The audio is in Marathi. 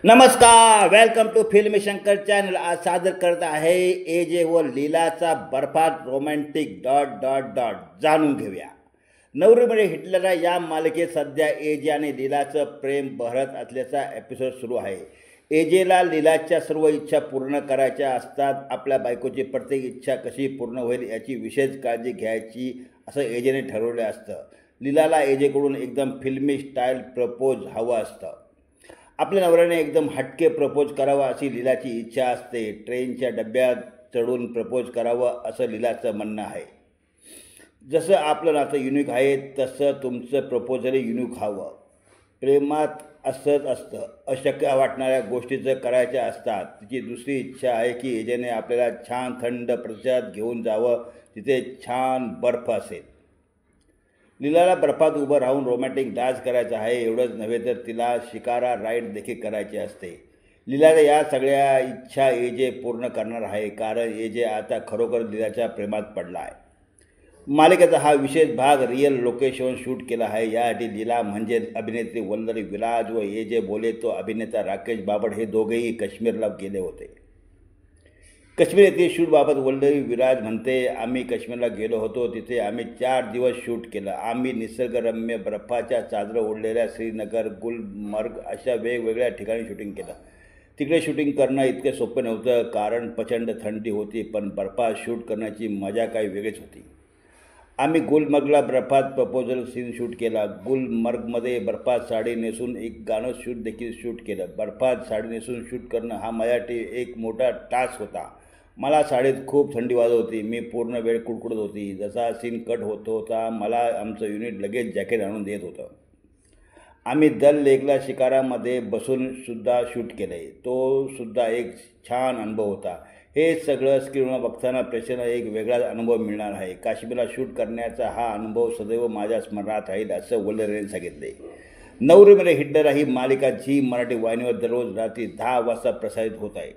नमस्कार, वेलकम टू फिल्मी शंकर चॅनल। आज सादर करत आहे एजे व लीलाचा बर्फात रोमॅन्टिक जाणून घेऊया। नवरीमध्ये हिटलर या मालिकेत सध्या एजे आणि लीलाचं प्रेम बहरत असल्याचा एपिसोड सुरू आहे। एजेला लीलाच्या सर्व इच्छा पूर्ण करायच्या असतात। आपल्या बायकोची प्रत्येक इच्छा कशी पूर्ण होईल याची विशेष काळजी घ्यायची असं एजेने ठरवलं असतं। लीलाला एजेकडून एकदम फिल्मी स्टाईल प्रपोज हवं असतं। आपल्या नवऱ्याने एकदम हटके प्रपोज करावा अशी लीलाची इच्छा असते। ट्रेनच्या डब्यात चढून प्रपोज करावं असं लीलाचं म्हणणं आहे। जसं आपलं नातं युनिक आहे तसं तुमचं प्रपोजलही युनिक हवं। प्रेमात असंच असतं, अशक्य वाटणाऱ्या गोष्टीचं करायच्या असतात। तिची दुसरी इच्छा आहे की एजेने आपल्याला छान थंड प्रदेशात घेऊन जावं, तिथे छान बर्फ असेल। लीलाला बर्फात उभं राहून रोमॅन्टिक डान्स करायचा आहे। एवढंच नव्हे तर तिला शिकारा राईड देखील करायची असते। लीलाच्या या सगळ्या इच्छा एजे पूर्ण करणार आहे, कारण एजे आता खरोखर लीलाच्या प्रेमात पडला आहे। मालिकेचा हा विशेष भाग रिअल लोकेशनवर शूट केला आहे। यासाठी लीला म्हणजे अभिनेत्री वल्लरी विराज व एजे बोले तो अभिनेता राकेश बाबड हे दोघेही काश्मीरला गेले होते। काश्मीर येथील शूटबाबत वल्लरी विराज म्हणते, आम्ही काश्मीरला गेलो होतो, तिथे आम्ही 4 दिवस शूट केलं। आम्ही निसर्गरम्य बर्फाच्या चादर ओढलेल्या श्रीनगर, गुलमर्ग अशा वेगवेगळ्या ठिकाणी शूटिंग केलं। तिकडे शूटिंग करणं इतकं सोपं नव्हतं, कारण प्रचंड थंडी होती, पण बर्फात शूट करण्याची मजा काही वेगळीच होती। आम्ही गुलमर्गला बर्फात प्रपोजल सीन शूट केला। गुलमर्गमध्ये बर्फात साडी नेसून एक गाणं शूट देखील शूट केलं। बर्फात साडी नेसून शूट करणं हा माझ्यासाठी एक मोठा टास्क होता। मला साडीत खूप थंडी वाजत होती, मी पूर्ण वेळ कुडकुडत होती। जसा सीन कट होत होता मला आमचं युनिट लगेच जॅकेट आणून देत होतं। आम्ही दल लेकला शिकारामध्ये बसून सुद्धा शूट केलं, तो सुद्धा एक छान अनुभव होता। हे सगळं स्क्रीनवर बघताना प्रेक्षकांना एक वेगळाच अनुभव मिळणार आहे। काश्मीरला शूट करण्याचा हा अनुभव सदैव माझ्या स्मरणात राहील असं वल्लरीने सांगितले। नवरीमध्ये हिटलर ही मालिका झी मराठी वाहिनीवर दररोज रात्री 10 वाजता प्रसारित होत आहे।